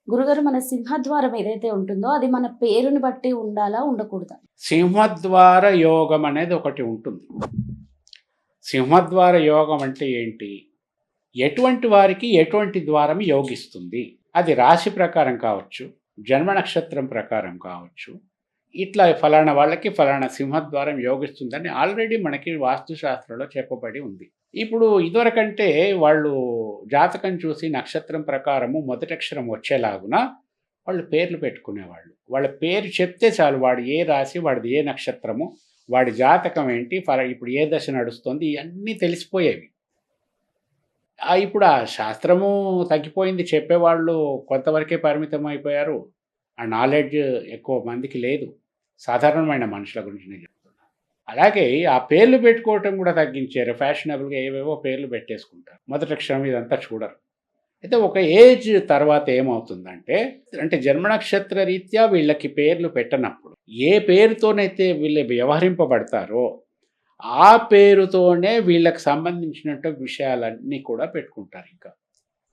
గురుగారు, మన సింహద్వారం ఏదైతే ఉంటుందో అది మన పేరుని బట్టి ఉండాలా? ఉండకూడదా? సింహద్వార యోగం అనేది ఒకటి ఉంటుంది. సింహద్వార యోగం అంటే ఏంటి? ఎటువంటి వారికి ఎటువంటి ద్వారం యోగిస్తుంది? అది రాశి ప్రకారం కావచ్చు, జన్మ నక్షత్రం ప్రకారం కావచ్చు. ఇట్లా ఫలానా వాళ్ళకి ఫలానా సింహద్వారం యోగిస్తుందని ఆల్రెడీ మనకి వాస్తుశాస్త్రంలో చెప్పబడి ఉంది. ఇప్పుడు ఇదివరకంటే వాళ్ళు జాతకం చూసి నక్షత్రం ప్రకారము మొదటి అక్షరం వచ్చేలాగున వాళ్ళు పేర్లు పెట్టుకునేవాళ్ళు. వాళ్ళ పేరు చెప్తే చాలు, వాడు ఏ రాశి, వాడిది ఏ నక్షత్రము, వాడి జాతకం ఏంటి, ఇప్పుడు ఏ దశ నడుస్తుంది, ఇవన్నీ తెలిసిపోయేవి. ఇప్పుడు ఆ శాస్త్రము తగ్గిపోయింది. చెప్పేవాళ్ళు కొంతవరకే పరిమితం అయిపోయారు. ఆ నాలెడ్జ్ ఎక్కువ మందికి లేదు. సాధారణమైన మనుషుల గురించి నేను చెప్తున్నా. అలాగే ఆ పేర్లు పెట్టుకోవటం కూడా తగ్గించారు. ఫ్యాషనబుల్‌గా ఏవేవో పేర్లు పెట్టేసుకుంటారు. మొదటి అక్షరం ఇదంతా చూడరు. అయితే ఒక ఏజ్ తర్వాత ఏమవుతుందంటే, అంటే జన్మ నక్షత్ర రీత్యా వీళ్ళకి పేర్లు పెట్టనప్పుడు, ఏ పేరుతోనైతే వీళ్ళు వ్యవహరింపబడతారో ఆ పేరుతోనే వీళ్ళకి సంబంధించినట్టు విషయాలన్నీ కూడా పెట్టుకుంటారు ఇంకా.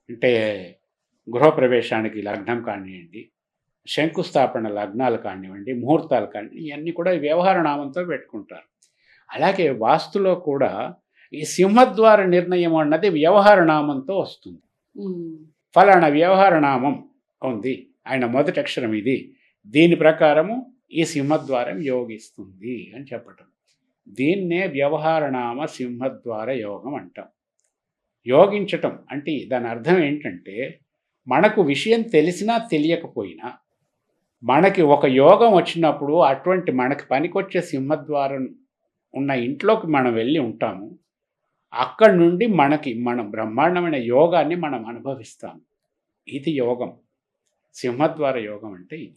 అంటే గృహప్రవేశానికి లగ్నం కానివ్వండి, శంకుస్థాపన లగ్నాలు కానివ్వండి, ముహూర్తాలు కానివ్వండి, ఇవన్నీ కూడా వ్యవహార నామంతో పెట్టుకుంటారు. అలాగే వాస్తులో కూడా ఈ సింహద్వార నిర్ణయం అన్నది వ్యవహార నామంతో వస్తుంది. ఫలానా వ్యవహార నామం ఉంది, ఆయన మొదటి అక్షరం ఇది, దీని ప్రకారము ఈ సింహద్వారం యోగిస్తుంది అని చెప్పటం. దీన్నే వ్యవహారనామ సింహద్వార యోగం అంటాం. యోగించటం అంటే దాని అర్థం ఏంటంటే, మనకు విషయం తెలిసినా తెలియకపోయినా మనకి ఒక యోగం వచ్చినప్పుడు అటువంటి మనకి పనికొచ్చే సింహద్వారం ఉన్న ఇంట్లోకి మనం వెళ్ళి ఉంటాము. అక్కడి నుండి మన బ్రహ్మాండమైన యోగాన్ని మనం అనుభవిస్తాము. ఇది యోగం. సింహద్వార యోగం అంటే ఇది.